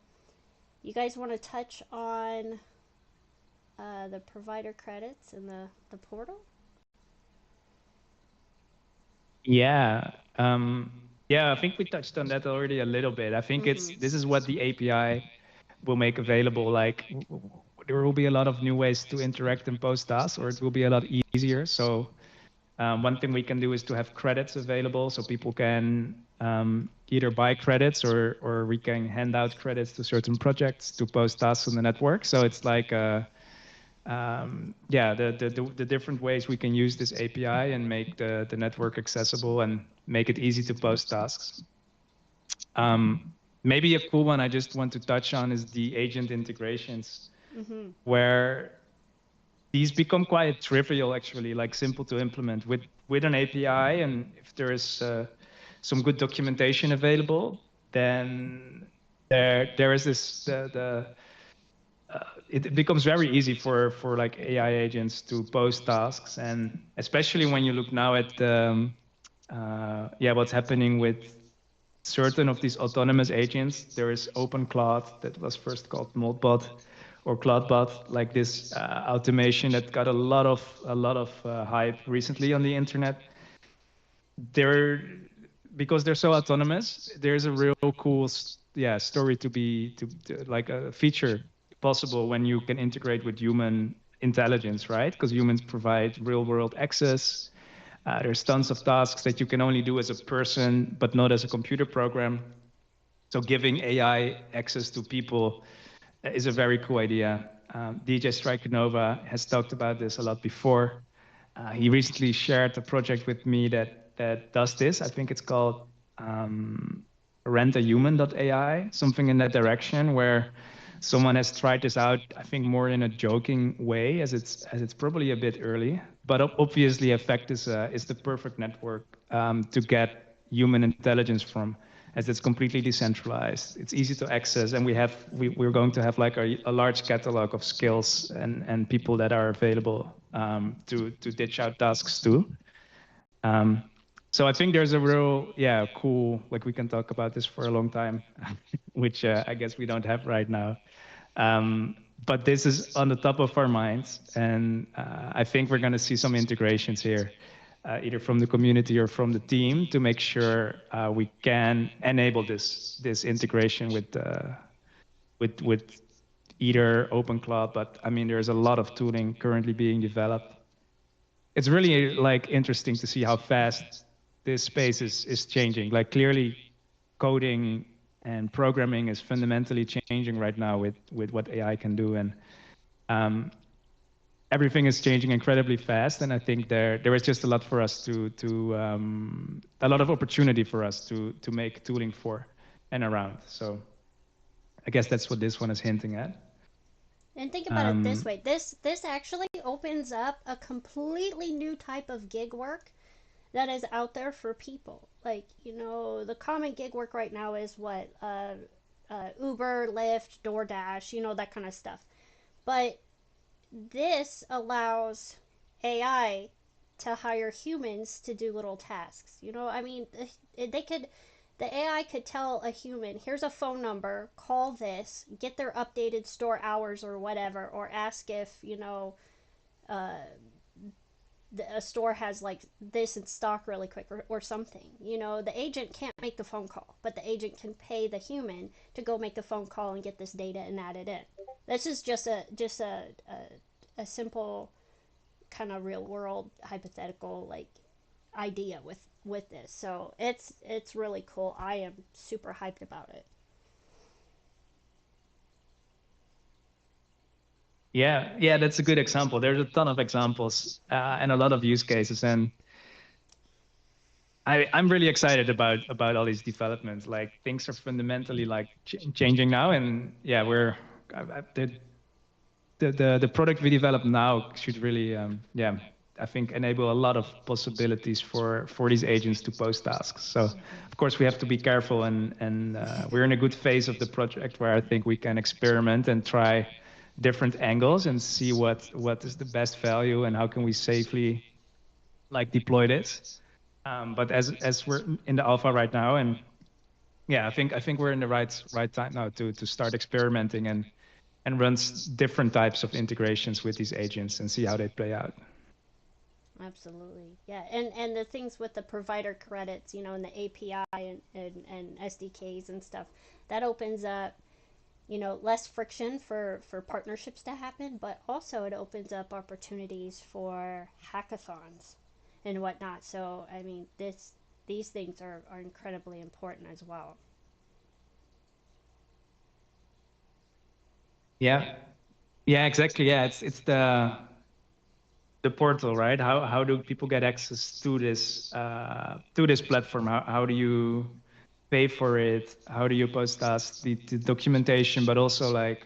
A: you guys want to touch on the provider credits and the portal?
C: Yeah. Yeah, I think we touched on that already a little bit. I think this is what the API will make available. Like there will be a lot of new ways to interact and post tasks, or it will be a lot easier. So one thing we can do is to have credits available, so people can either buy credits or we can hand out credits to certain projects to post tasks on the network. So it's like the different ways we can use this API and make the network accessible and make it easy to post tasks. Maybe a cool one I just want to touch on is the agent integrations, where these become quite trivial, actually, like simple to implement with an API. And if there is some good documentation available, then there is this it becomes very easy for like AI agents to post tasks, and especially when you look now at what's happening with certain of these autonomous agents. There is OpenCloud that was first called Moldbot or CloudBot, like this automation that got a lot of hype recently on the internet. Because they're so autonomous, there's a real cool story to like a feature possible when you can integrate with human intelligence, right? Because humans provide real world access. There's tons of tasks that you can only do as a person, but not as a computer program. So giving AI access to people is a very cool idea. DJ Strikenova has talked about this a lot before. He recently shared a project with me that does this. I think it's called rentahuman.ai, something in that direction, where someone has tried this out, I think more in a joking way, as it's probably a bit early. But obviously, Effect is the perfect network to get human intelligence from, as it's completely decentralized. It's easy to access, and we're going to have like a large catalog of skills and people that are available to ditch out tasks to. So I think there's a real, cool, like we can talk about this for a long time, which I guess we don't have right now. But this is on the top of our minds, and I think we're going to see some integrations here, either from the community or from the team, to make sure we can enable this integration with either OpenCloud. But I mean, there's a lot of tooling currently being developed. It's really like interesting to see how fast this space is changing. Like clearly, coding and programming is fundamentally changing right now with what AI can do. And everything is changing incredibly fast, and I think there is just a lot for us a lot of opportunity for us to make tooling for and around. So I guess that's what this one is hinting at.
A: And think about it this way: this actually opens up a completely new type of gig work that is out there for people. Like, the common gig work right now is what, Uber, Lyft, DoorDash, that kind of stuff. But this allows AI to hire humans to do little tasks. I mean, they could the AI could tell a human, here's a phone number, call this, get their updated store hours or whatever, or ask if, uh, a store has like this in stock really quick, or something. The agent can't make the phone call, but the agent can pay the human to go make the phone call and get this data and add it in. This is just a simple kind of real world hypothetical like idea with this. So it's really cool. I am super hyped about it.
C: Yeah, that's a good example. There's a ton of examples and a lot of use cases, and I'm really excited about all these developments. Like, things are fundamentally like changing now, and yeah, the product we develop now should really I think enable a lot of possibilities for these agents to post tasks. So of course we have to be careful, and we're in a good phase of the project where I think we can experiment and try different angles and see what is the best value and how can we safely like deploy this. But as we're in the alpha right now, and yeah, I think we're in the right time now to start experimenting and runs different types of integrations with these agents and see how they play out.
A: Absolutely. Yeah. And the things with the provider credits, and the API and SDKs and stuff, that opens up, less friction for partnerships to happen, but also it opens up opportunities for hackathons and whatnot. So I mean, these things are incredibly important as well.
C: Yeah, exactly. Yeah, it's the portal, right? How do people get access to this platform? How do you pay for it? How do you post tasks? The documentation, but also like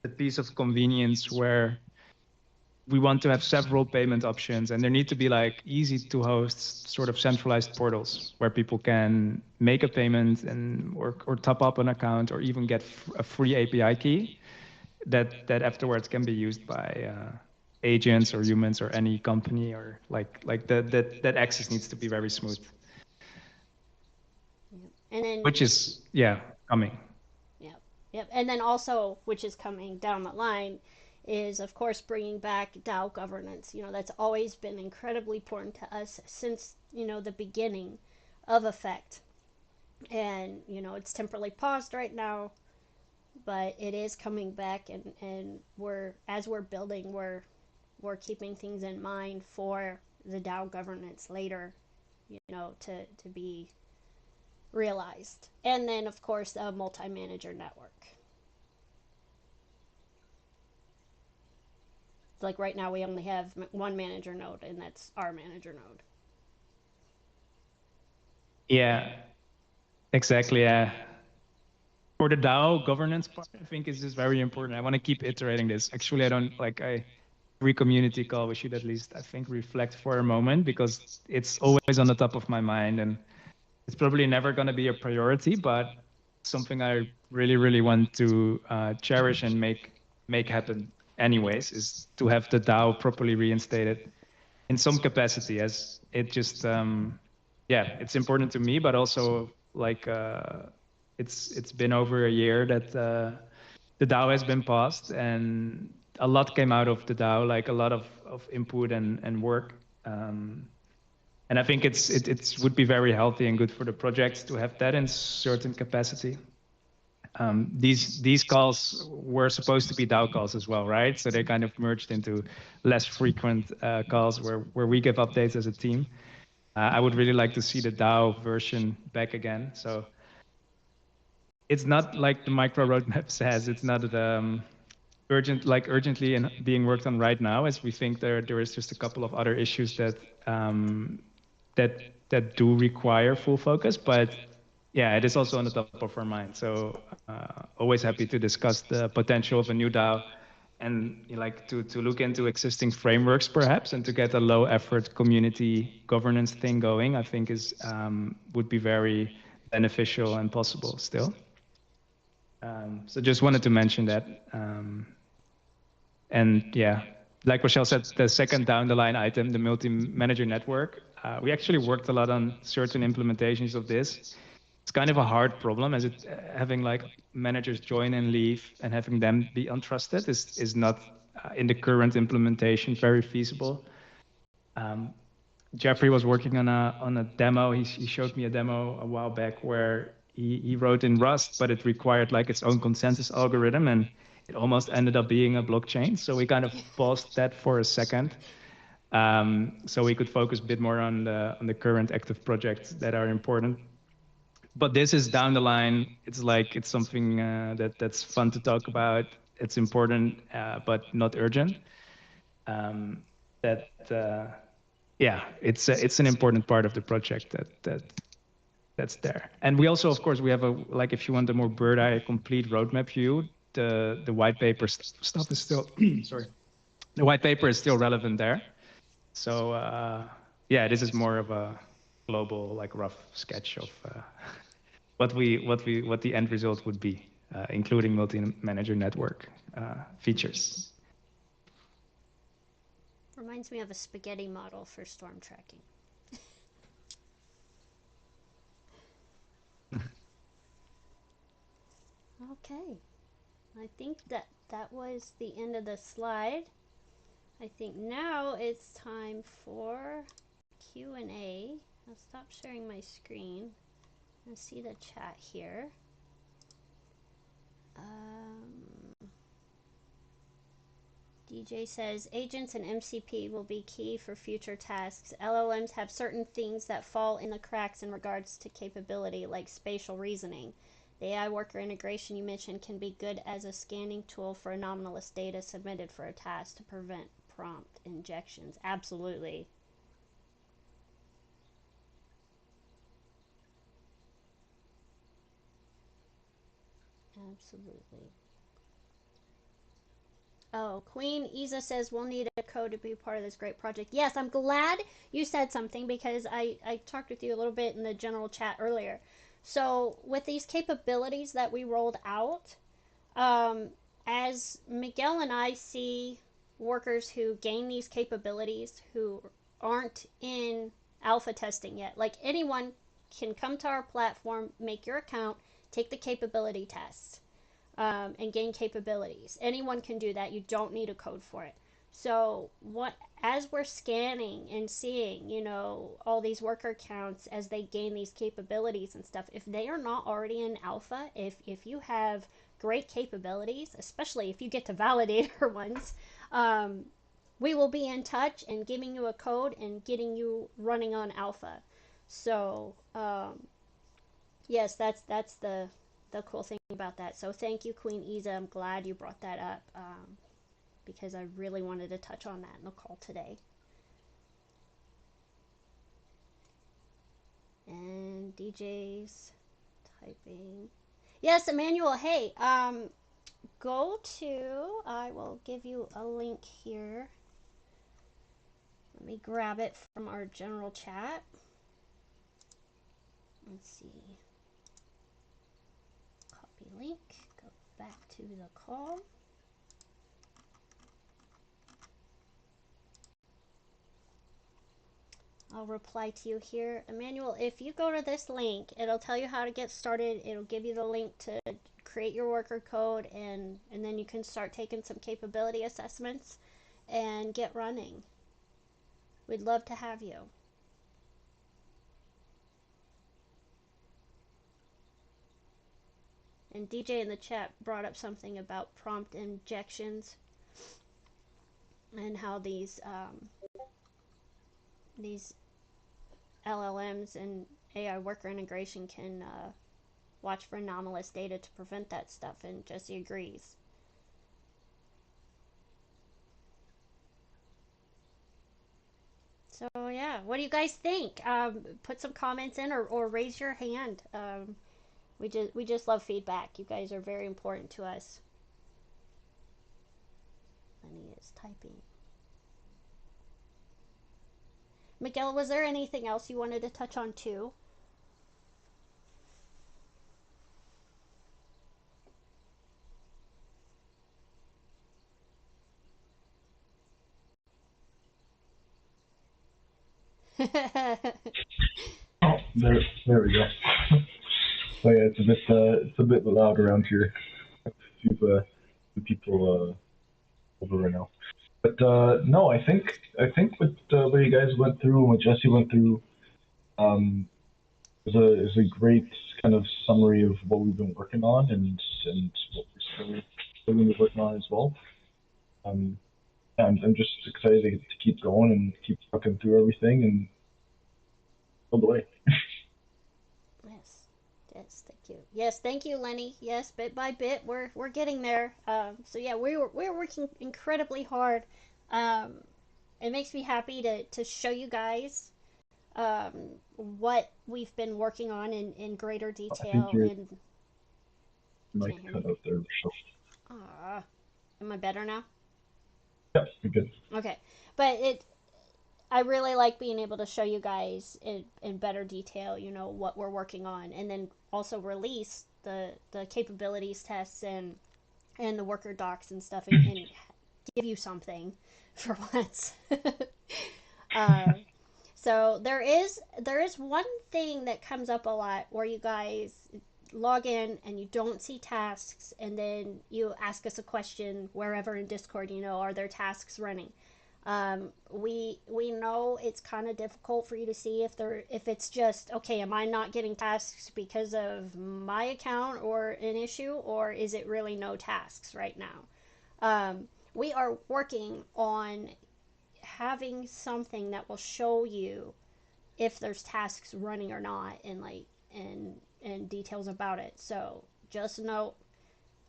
C: the piece of convenience where we want to have several payment options, and there need to be like easy to host sort of centralized portals where people can make a payment and or top up an account or even get a free API key that afterwards can be used by agents or humans or any company, or like that access needs to be very smooth,
A: Yep. And then,
C: which is coming.
A: yep, yep. And then also, which is coming down the line, is of course bringing back DAO governance. That's always been incredibly important to us since the beginning of Effect. And it's temporarily paused right now, but it is coming back, and we're building, we're keeping things in mind for the DAO governance later, to be realized. And then of course a multi-manager network. Like right now we only have one manager node, and that's our manager node.
C: Yeah, exactly. Yeah. For the DAO governance part, I think is just very important. I want to keep iterating this. Actually, I don't like I every community call we should at least, I think, reflect for a moment, because it's always on the top of my mind, and it's probably never going to be a priority, but something I really, really want to cherish and make happen anyways, is to have the DAO properly reinstated in some capacity, as it just it's important to me, but also like it's been over a year that the DAO has been paused, and a lot came out of the DAO, like a lot of input and work. And I think it would be very healthy and good for the projects to have that in certain capacity. These calls were supposed to be DAO calls as well, right? So they kind of merged into less frequent calls where we give updates as a team. I would really like to see the DAO version back again. So it's not like the micro roadmap says. It's not urgently and being worked on right now, as we think there is just a couple of other issues that do require full focus. But yeah, it is also on the top of our mind. So always happy to discuss the potential of a new DAO, and like to look into existing frameworks perhaps, and to get a low effort community governance thing going. I think is would be very beneficial and possible still. So just wanted to mention that. And yeah, like Rochelle said, the second down the line item, the multi-manager network, we actually worked a lot on certain implementations of this. It's kind of a hard problem, as it having like managers join and leave and having them be untrusted is not in the current implementation very feasible. Jeffrey was working on a demo. He showed me a demo a while back where he wrote in Rust, but it required like its own consensus algorithm, and it almost ended up being a blockchain. So we kind of paused that for a second, so we could focus a bit more on the current active projects that are important. But this is down the line. It's like it's something that's fun to talk about. It's important, but not urgent. That yeah, it's an important part of the project that's there. And we also, of course, we have a like if you want a more bird eye complete roadmap view, the white paper stuff is still sorry, the white paper is still relevant there. So yeah, this is more of a global like rough sketch of what the end result would be, including multi-manager network features.
A: Reminds me of a spaghetti model for storm tracking. Okay. I think that was the end of the slide. I think now it's time for Q&A. I'll stop sharing my screen and see the chat here. DJ says agents and MCP will be key for future tasks. LLMs have certain things that fall in the cracks in regards to capability, like spatial reasoning. The AI worker integration you mentioned can be good as a scanning tool for anomalous data submitted for a task to prevent prompt injections. Absolutely. Absolutely. Oh, Queen Isa says we'll need a code to be part of this great project. Yes, I'm glad you said something because I talked with you a little bit in the general chat earlier. So, with these capabilities that we rolled out, um, as Miguel and I see workers who gain these capabilities who aren't in alpha testing yet, like anyone can come to our platform, make your account, take the capability tests and gain capabilities. Anyone can do that. You don't need a code for it. So what as we're scanning and seeing, all these worker counts as they gain these capabilities and stuff, if they are not already in alpha, if you have great capabilities, especially if you get to validator ones, we will be in touch and giving you a code and getting you running on alpha. So yes, that's the cool thing about that. So thank you, Queen Isa. I'm glad you brought that up because I really wanted to touch on that in the call today. And DJ's typing. Yes, Emmanuel. Hey, go to. I will give you a link here. Let me grab it from our general chat. Let's see. Copy link. Go back to the call. I'll reply to you here. Emmanuel, if you go to this link, it'll tell you how to get started. It'll give you the link to create your worker code, and then you can start taking some capability assessments and get running. We'd love to have you. And DJ in the chat brought up something about prompt injections and how these LLMs and AI worker integration can watch for anomalous data to prevent that stuff, and Jesse agrees. So yeah, what do you guys think? Put some comments in, or raise your hand. We just love feedback. You guys are very important to us. Lenny is typing. Miguel, was there anything else you wanted to touch on too?
B: Oh, there we go. So yeah, it's a bit loud around here. Few people over right now. But no, I think what you guys went through and what Jesse went through is a great kind of summary of what we've been working on and what we're still going to be working on as well. Um, I'm just excited to keep going and keep working through everything and all the way.
A: Yes. Yes, thank you. Yes, thank you, Lenny. Yes, bit by bit, we're getting there. So yeah, we're working incredibly hard. Um, it makes me happy to show you guys what we've been working on in greater
B: I think
A: detail.
B: your
A: And
B: mic
A: can't hear
B: cut
A: me.
B: out there, so
A: Ah, am I better now?
B: yeah, you're good.
A: Okay, but I really like being able to show you guys in better detail, what we're working on, and then also release the capabilities tests and the worker docs and stuff, and give you something for once. uh, so there is one thing that comes up a lot where you guys log in and you don't see tasks, and then you ask us a question wherever in Discord. Are there tasks running? We know it's kind of difficult for you to see if it's just okay. Am I not getting tasks because of my account or an issue, or is it really no tasks right now? We are working on having something that will show you if there's tasks running or not, and details about it. So just know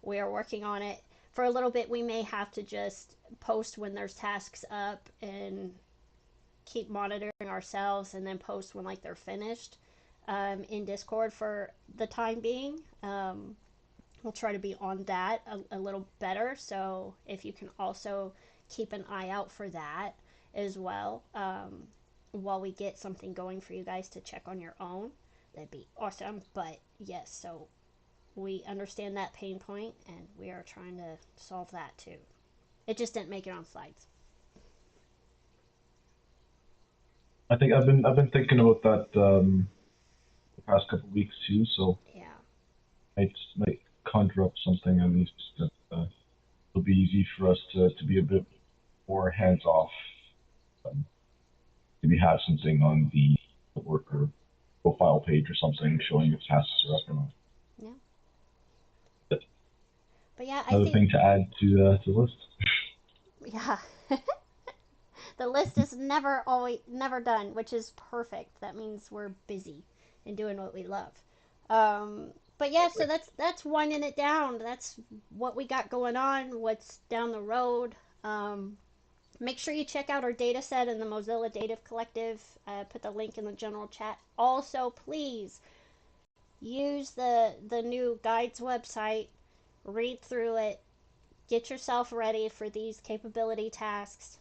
A: we are working on it. For a little bit, we may have to just post when there's tasks up and keep monitoring ourselves, and then post when they're finished in Discord for the time being. We'll try to be on that a little better. So if you can also keep an eye out for that as well, while we get something going for you guys to check on your own, that'd be awesome. But yes, so we understand that pain point, and we are trying to solve that too. It just didn't make it on slides.
B: I think I've been thinking about that the past couple of weeks too, so
A: Yeah.
B: might conjure up something at least that it'll be easy for us to be a bit more hands off. Um, Maybe have something on the worker profile page or something showing if tasks are up or not.
A: Yeah.
B: But
A: But yeah, I
B: another
A: think
B: thing to add to the list.
A: yeah. The list is never done, which is perfect. That means we're busy and doing what we love. But yeah, so that's winding it down. That's what we got going on. What's down the road. Make sure you check out our data set in the Mozilla Data Collective. Put the link in the general chat. Also, please use the new guides website. Read through it. Get yourself ready for these capability tasks,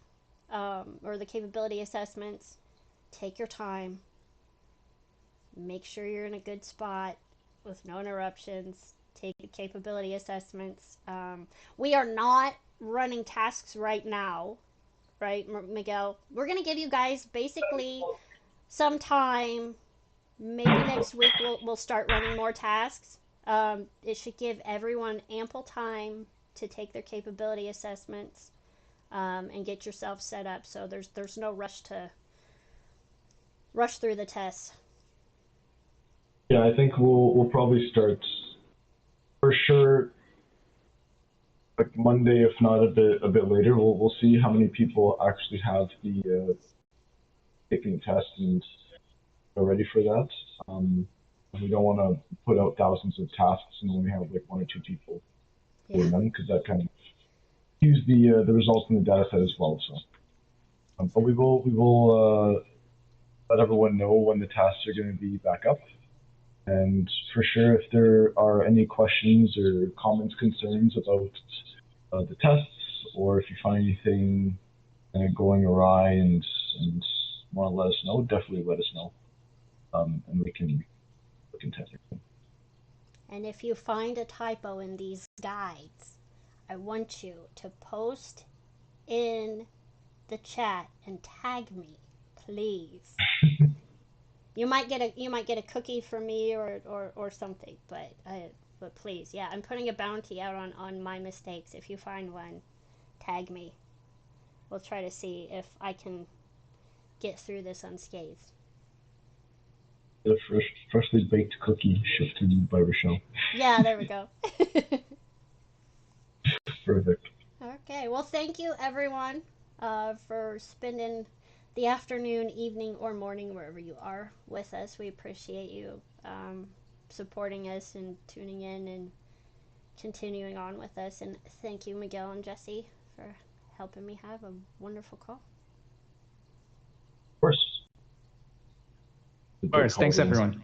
A: or the capability assessments. Take your time. Make sure you're in a good spot with no interruptions. Take the capability assessments. We are not running tasks right now, right, Miguel? We're going to give you guys basically some time. Maybe next week we'll start running more tasks. It should give everyone ample time to take their capability assessments, and get yourself set up. So there's no rush to rush through the tests.
B: Yeah, I think we'll probably start for sure like Monday, if not a bit later. We'll see how many people actually have the taking test and are ready for that. Um, We don't want to put out thousands of tasks and only have like one or two people
A: Yeah.
B: doing them because that kind of skews the results in the data set as well. So, but we will let everyone know when the tasks are going to be back up. And for sure, if there are any questions or comments, concerns about the tests, or if you find anything going awry and want to let us know, definitely let us know, and we can look into it.
A: And if you find a typo in these guides, I want you to post in the chat and tag me, please. You might get a cookie from me or something, but please, yeah, I'm putting a bounty out on my mistakes. If you find one, tag me. We'll try to see if I can get through this unscathed.
B: The freshly baked cookie shipped to you by Rochelle.
A: Yeah, there we go.
B: Perfect.
A: Okay, well, thank you everyone for spending the afternoon, evening, or morning, wherever you are, with us. We appreciate you supporting us and tuning in and continuing on with us. And thank you, Miguel and Jesse, for helping me have a wonderful call.
B: Of course.
C: Of course. Thanks, everyone.